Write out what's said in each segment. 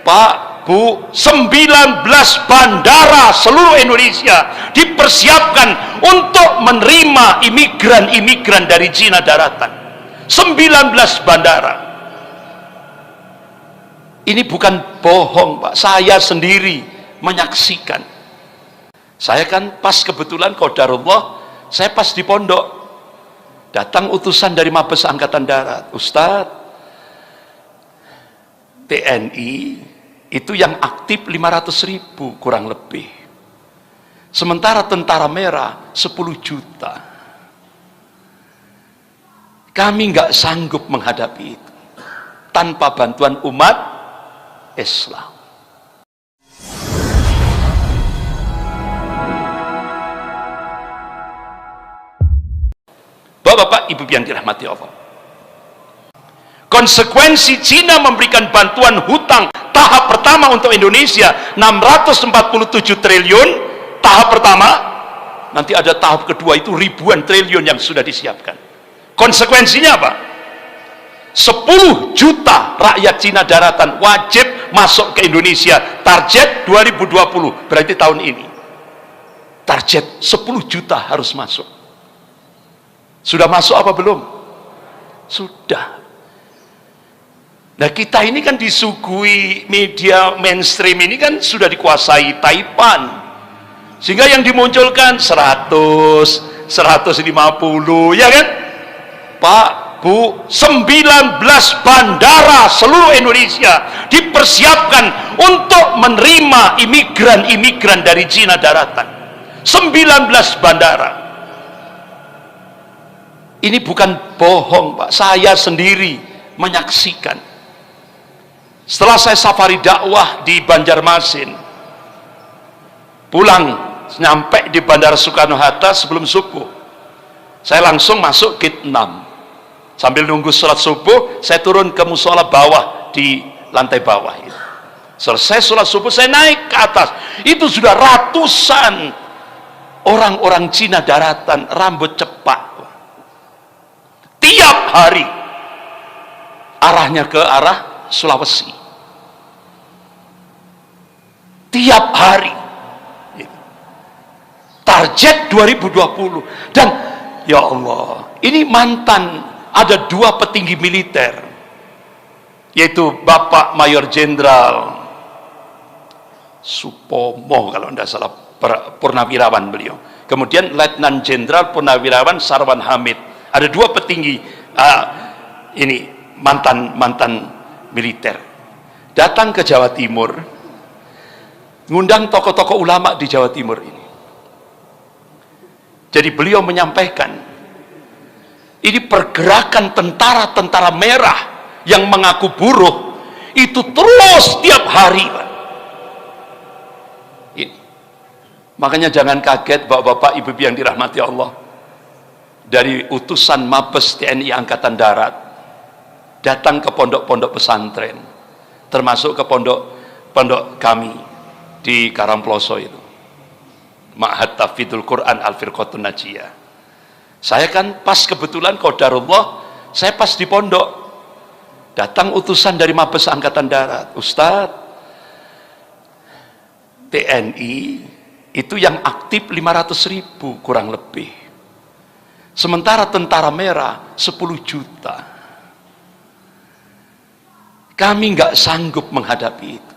Pak, Bu, 19 bandara seluruh Indonesia dipersiapkan untuk menerima imigran-imigran dari Cina daratan. 19 bandara. Ini bukan bohong, Pak. Saya sendiri menyaksikan. Saya kan pas kebetulan qadarullah, saya pas di pondok. Datang utusan dari Mabes Angkatan Darat. Ustadz, TNI itu yang aktif 500.000 kurang lebih. Sementara tentara merah 10 juta. Kami nggak sanggup menghadapi itu tanpa bantuan umat Islam. Bapak-bapak, ibu yang dirahmati Allah, konsekuensi Cina memberikan bantuan hutang tahap pertama untuk Indonesia 647 triliun tahap pertama, nanti ada tahap kedua itu ribuan triliun yang sudah disiapkan. Konsekuensinya apa? 10 juta rakyat Cina daratan wajib masuk ke Indonesia. Target 2020, berarti tahun ini target 10 juta harus masuk. Sudah masuk apa belum? Sudah. Nah, kita ini kan disuguhi media mainstream ini kan sudah dikuasai Taipan, sehingga yang dimunculkan 100, 150, ya kan? Pak, Bu, 19 bandara seluruh Indonesia dipersiapkan untuk menerima imigran-imigran dari Cina daratan. 19 bandara. Ini bukan bohong, Pak. Saya sendiri menyaksikan. Setelah saya safari dakwah di Banjarmasin, pulang nyampe di Bandara Soekarno-Hatta sebelum subuh, saya langsung masuk gate 6. Sambil nunggu sholat subuh, saya turun ke musola bawah di lantai bawah itu. Selesai sholat subuh, saya naik ke atas. Itu sudah ratusan orang-orang Cina daratan, rambut cepak. Tiap hari arahnya ke arah Sulawesi. Tiap hari. Target 2020. Dan ya Allah, ini mantan, ada 2 petinggi militer, yaitu Bapak Mayor Jenderal Supomo kalau tidak salah, purnawirawan beliau. Kemudian Letnan Jenderal Purnawirawan Sarwan Hamid. Ada 2 petinggi ini mantan militer datang ke Jawa Timur, ngundang tokoh-tokoh ulama di Jawa Timur ini. Jadi beliau menyampaikan, ini pergerakan tentara-tentara merah yang mengaku buruh itu terus tiap hari, Pak. Ini. Makanya jangan kaget bapak-bapak, ibu-ibu yang dirahmati Allah. Dari utusan Mabes TNI Angkatan Darat datang ke pondok-pondok pesantren, termasuk ke pondok kami di Karangploso itu, Ma'had Tahfidzul Quran Al-Firqatun Najiyah. Saya kan pas kebetulan qadarullah, saya pas di pondok, datang utusan dari Mabes Angkatan Darat. Ustadz, TNI itu yang aktif 500.000 kurang lebih. Sementara tentara merah 10 juta. Kami nggak sanggup menghadapi itu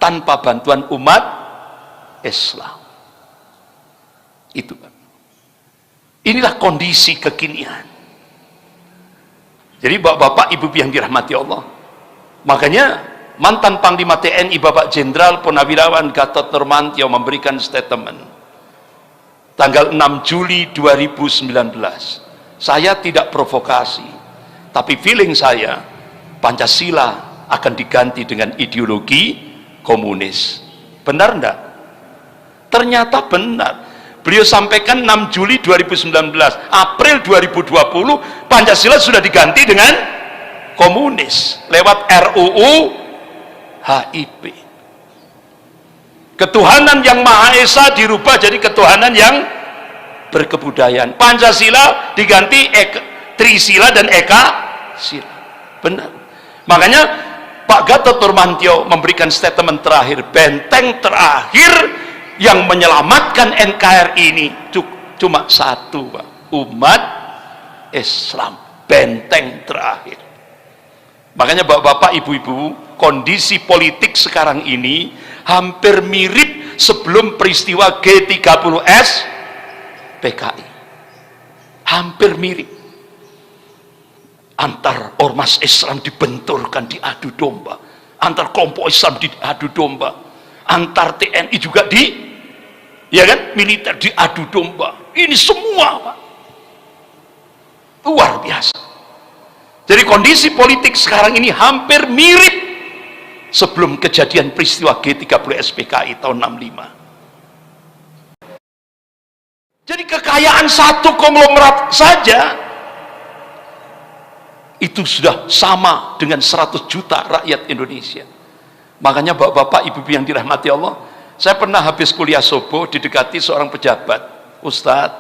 tanpa bantuan umat Islam. Itu, Pak. Inilah kondisi kekinian. Jadi bapak-bapak, ibu yang dirahmati Allah, makanya mantan Panglima TNI Bapak Jenderal Purnawirawan Gatot Nurmantio memberikan statement tanggal 6 Juli 2019. Saya tidak provokasi, tapi feeling saya Pancasila akan diganti dengan ideologi komunis. Benar enggak? Ternyata benar. Beliau sampaikan 6 Juli 2019, April 2020 Pancasila sudah diganti dengan komunis lewat RUU HIP. Ketuhanan yang Maha Esa dirubah jadi ketuhanan yang berkebudayaan. Pancasila diganti Trisila dan Eka Sila. Benar. Makanya Pak Gatot Nurmantio memberikan statement terakhir, benteng terakhir yang menyelamatkan NKRI ini cuma satu, Pak, umat Islam, benteng terakhir. Makanya bapak-bapak, ibu-ibu, kondisi politik sekarang ini hampir mirip sebelum peristiwa G30S PKI, hampir mirip. Antar ormas Islam dibenturkan, diadu domba, antar kelompok Islam diadu domba, antar TNI juga ya kan, militer diadu domba. Ini semua, Pak, luar biasa. Jadi kondisi politik sekarang ini hampir mirip sebelum kejadian peristiwa G30S PKI tahun 65. Jadi kekayaan satu konglomerat saja itu sudah sama dengan 100 juta rakyat Indonesia. Makanya bapak-bapak, ibu-ibu yang dirahmati Allah, saya pernah habis kuliah subuh didekati seorang pejabat, Ustadz,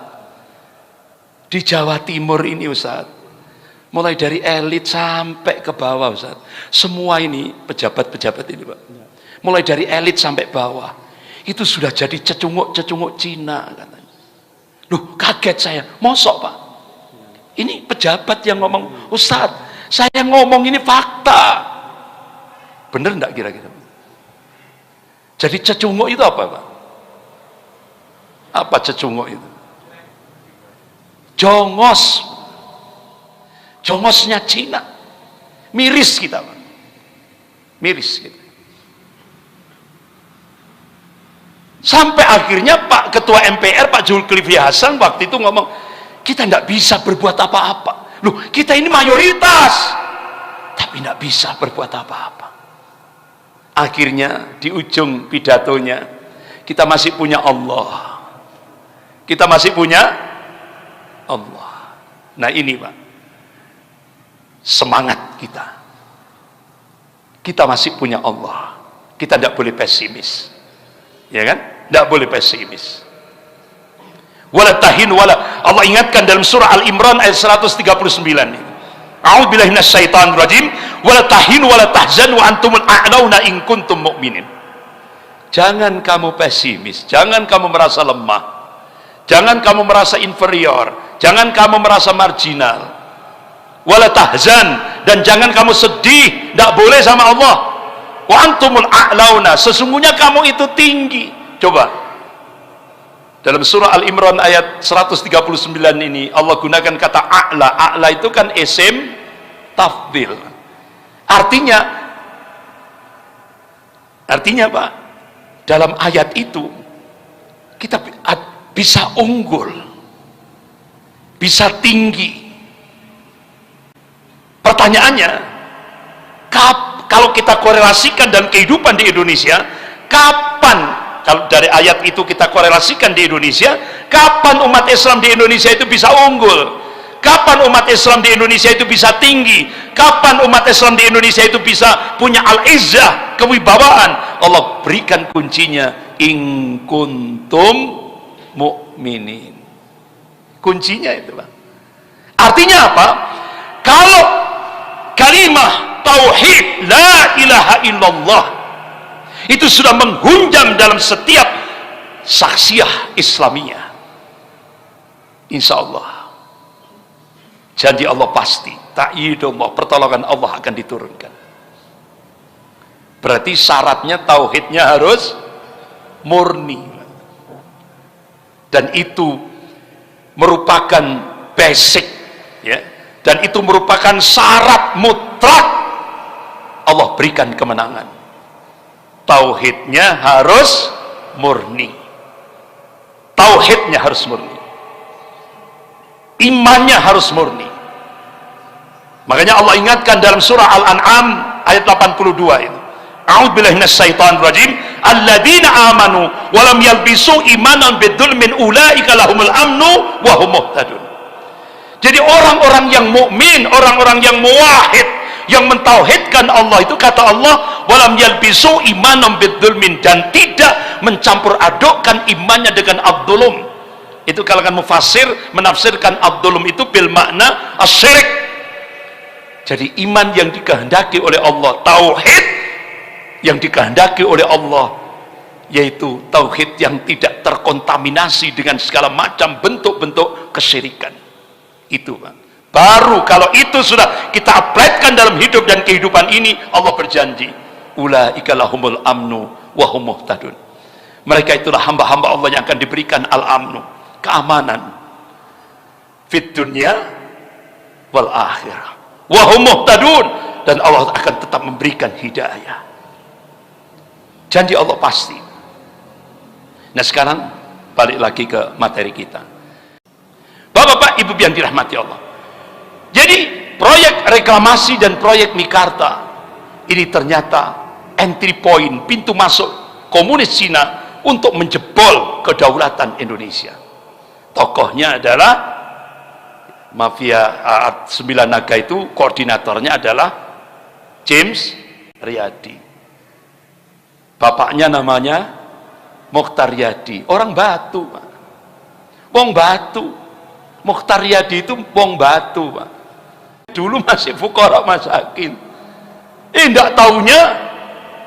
di Jawa Timur ini Ustadz, mulai dari elit sampai ke bawah Ustadz, semua ini pejabat-pejabat ini Pak, mulai dari elit sampai bawah itu sudah jadi cecunguk Cina katanya. Loh, kaget saya, mosok Pak? Ini pejabat yang ngomong, Ustadz, saya ngomong ini fakta. Bener enggak kira-kira? Jadi cecunguk itu apa, Pak? Apa cecunguk itu? Jongos. Jongosnya Cina. Miris kita, Pak. Miris kita. Sampai akhirnya Pak Ketua MPR, Pak Zulkifli Hasan waktu itu ngomong, kita tidak bisa berbuat apa-apa. Loh, kita ini mayoritas, tapi tidak bisa berbuat apa-apa. Akhirnya di ujung pidatonya, kita masih punya Allah. Kita masih punya Allah. Nah ini Pak, semangat kita. Kita masih punya Allah. Kita tidak boleh pesimis. Ya kan? Tidak boleh pesimis. Wala tahin wala, Allah ingatkan dalam surah Al-Imran ayat 139 ini, a'udzubillahi minasyaitonir rajim, wala tahin wala tahzan wa antumul a'launa in kuntum mu'minin. Jangan kamu pesimis, jangan kamu merasa lemah, jangan kamu merasa inferior, jangan kamu merasa marginal. Wala tahzan, dan jangan kamu sedih, tidak boleh sama Allah. Wa antumul a'launa, sesungguhnya kamu itu tinggi. Coba dalam surah Al-Imran ayat 139 ini Allah gunakan kata a'la. A'la itu kan isim tafdil. Artinya Pak, dalam ayat itu kita bisa unggul, bisa tinggi. Pertanyaannya, kalau kita korelasikan dalam kehidupan di Indonesia, kapan, kalau dari ayat itu kita korelasikan di Indonesia, kapan umat Islam di Indonesia itu bisa unggul? Kapan umat Islam di Indonesia itu bisa tinggi? Kapan umat Islam di Indonesia itu bisa punya al-izzah, kewibawaan? Allah berikan kuncinya, in kuntum mu'minin. Kuncinya itu Pak. Artinya apa? Kalau kalimah tauhid la ilaha illallah itu sudah menghunjam dalam setiap saksiyah Islamiyah, insya Allah janji Allah pasti, ta'yidullah, pertolongan Allah akan diturunkan. Berarti syaratnya tauhidnya harus murni, dan itu merupakan basic, ya, dan itu merupakan syarat mutlak Allah berikan kemenangan. Tauhidnya harus murni, tauhidnya harus murni, imannya harus murni. Makanya Allah ingatkan dalam surah Al-An'am ayat 82 itu, a'udzubillahi minasyaitonir rajim, alladzina amanu wa lam yalbisu imanan bidzulmin ulaika lahumul amnu wa hum muhtadun. Jadi orang-orang yang mukmin, orang-orang yang muwahhid, yang mentauhidkan Allah itu, kata Allah, walam yalbisu imanan bidzulmin, dan tidak mencampur adukkan imannya dengan abdulum. Itu kalangan mufassir menafsirkan abdulum itu bil makna asyirik. Jadi iman yang dikehendaki oleh Allah, tauhid yang dikehendaki oleh Allah, yaitu tauhid yang tidak terkontaminasi dengan segala macam bentuk-bentuk kesyirikan. Itu Pak. Baru kalau itu sudah kita aplikasikan dalam hidup dan kehidupan ini, Allah berjanji, ulaika lahumul amnu wa hum muhtadun. Mereka itulah hamba-hamba Allah yang akan diberikan al-amnu, keamanan fid dunya wal akhirah. Wa hum muhtadun, dan Allah akan tetap memberikan hidayah. Janji Allah pasti. Nah, sekarang balik lagi ke materi kita. Bapak-bapak, Ibu yang dirahmati Allah. Jadi proyek reklamasi dan proyek Mikarta ini ternyata entry point, pintu masuk komunis Cina untuk menjebol kedaulatan Indonesia. Tokohnya adalah mafia Sembilan Naga, itu koordinatornya adalah James Riyadi. Bapaknya namanya Mokhtar Riyadi, orang Batu, Pak. Wong Batu. Mokhtar Riyadi itu wong Batu, Pak. Dulu masih fukara masakin. Enggak taunya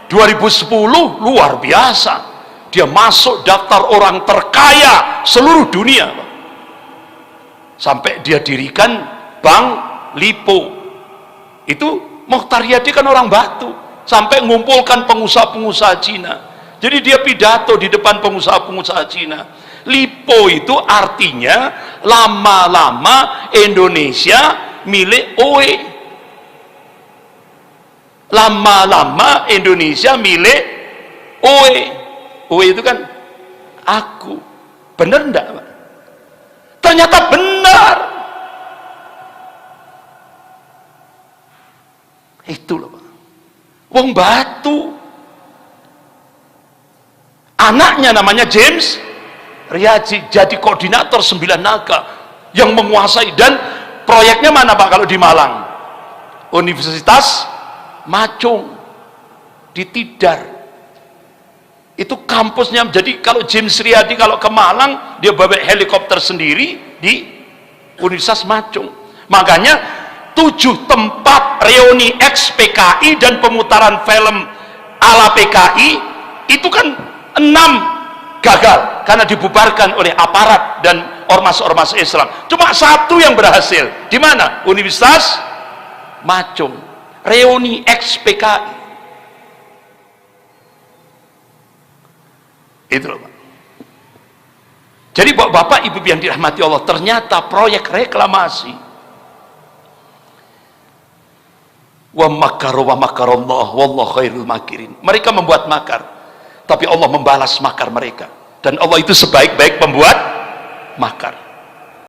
2010 luar biasa. Dia masuk daftar orang terkaya seluruh dunia, Pak. Sampai dia dirikan Bank Lipo. Itu Mokhtar Riyadi kan orang Batu. Sampai mengumpulkan pengusaha-pengusaha Cina. Jadi dia pidato di depan pengusaha-pengusaha Cina. Lipo itu artinya lama-lama Indonesia milik OE. Lama-lama Indonesia milik OE. OE itu kan aku. Benar enggak, Pak? Ternyata benar. Itu loh, Pak. Wong Batu. Anaknya namanya James Riyadi, jadi koordinator Sembilan Naga yang menguasai. Dan proyeknya mana, Pak, kalau di Malang? Universitas Macung di Tidar. Itu kampusnya. Jadi kalau James Riyadi kalau ke Malang, dia bawa helikopter sendiri di Universitas Macung. Makanya 7 tempat reuni ex PKI dan pemutaran film ala PKI itu kan 6 gagal karena dibubarkan oleh aparat dan ormas-ormas Islam. Cuma 1 yang berhasil. Di mana? Universitas Macung, reuni ex PKI. Itu loh, Pak. Jadi Bapak Ibu yang dirahmati Allah, ternyata proyek reklamasi wa makaru wa makarallah wallahu khairul makirin. Mereka membuat makar, tapi Allah membalas makar mereka, dan Allah itu sebaik-baik pembuat